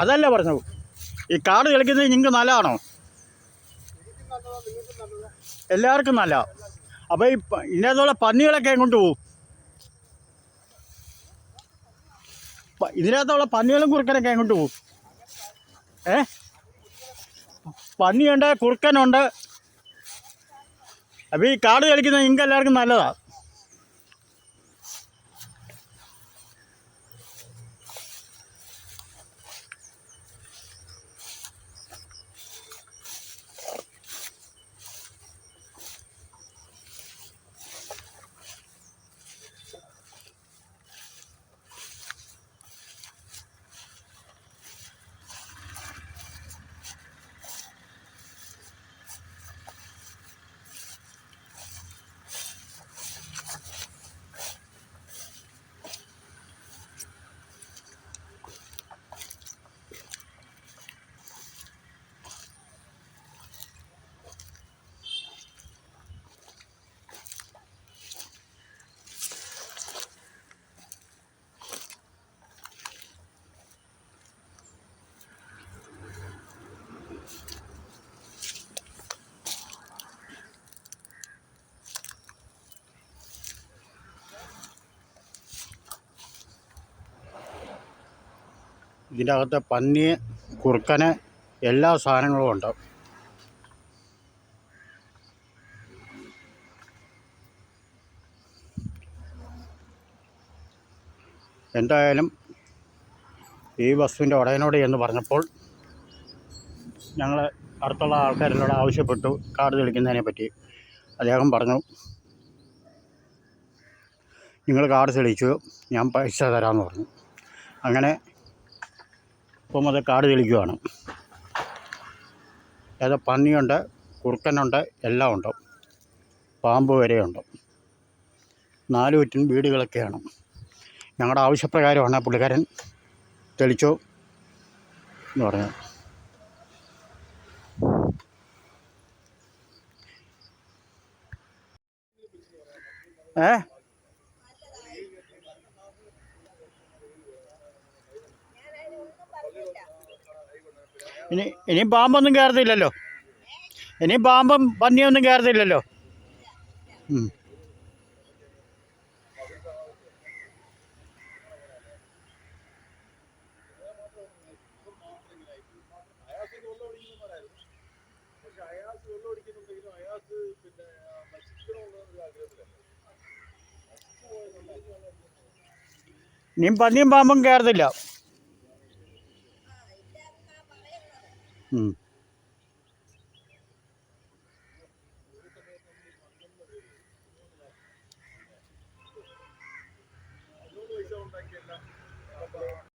അതല്ല പറഞ്ഞു. ഈ കാട് കളിക്കുന്നത് നിങ്ങൾക്ക് നല്ലതാണോ? എല്ലാവർക്കും നല്ല. അപ്പോൾ ഈ ഇതിനകത്തുള്ള പന്നികളൊക്കെ എങ്ങോട്ട് പോകും? ഇതിനകത്തുള്ള പന്നികളും കുറുക്കനൊക്കെ എങ്ങോട്ട് പോകും? പന്നിയുണ്ട്, കുറുക്കനുണ്ട്. അപ്പോൾ ഈ കാട് കളിക്കുന്നത് നിങ്ങൾക്ക് എല്ലാവർക്കും നല്ലതാണ്. ഇതിൻ്റെ അകത്ത് പന്നി, കുറുക്കന്, എല്ലാ സാധനങ്ങളും ഉണ്ട്. എന്തായാലും ഈ വസ്തുവിൻ്റെ ഉടയനോട് എന്ന് പറഞ്ഞപ്പോൾ ഞങ്ങൾ അടുത്തുള്ള ആൾക്കാരെന്നോട് ആവശ്യപ്പെട്ടു കാട് തെളിക്കുന്നതിനെ പറ്റി. അദ്ദേഹം പറഞ്ഞു, നിങ്ങൾ കാട് തെളിച്ചു, ഞാൻ പൈസ തരാമെന്ന് പറഞ്ഞു. അങ്ങനെ ഇപ്പം അത് കാട് തെളിക്കുകയാണ്. ഏതാ പന്നിയുണ്ട്, കുറുക്കനുണ്ട്, എല്ലാം ഉണ്ട്. പാമ്പ് വരെയുണ്ട്. 4 ചുറ്റും വീടുകളൊക്കെയാണ്. ഞങ്ങളുടെ ആവശ്യപ്രകാരമാണ് പുള്ളിക്കാരൻ തെളിച്ചു എന്ന് പറഞ്ഞു. ഇനിയും പാമ്പൊന്നും കയറത്തില്ലല്ലോ? ഇനിയും പാമ്പും പന്നിയൊന്നും കയറത്തില്ലല്ലോ? ഇനിയും പന്നിയും പാമ്പും കയറത്തില്ല.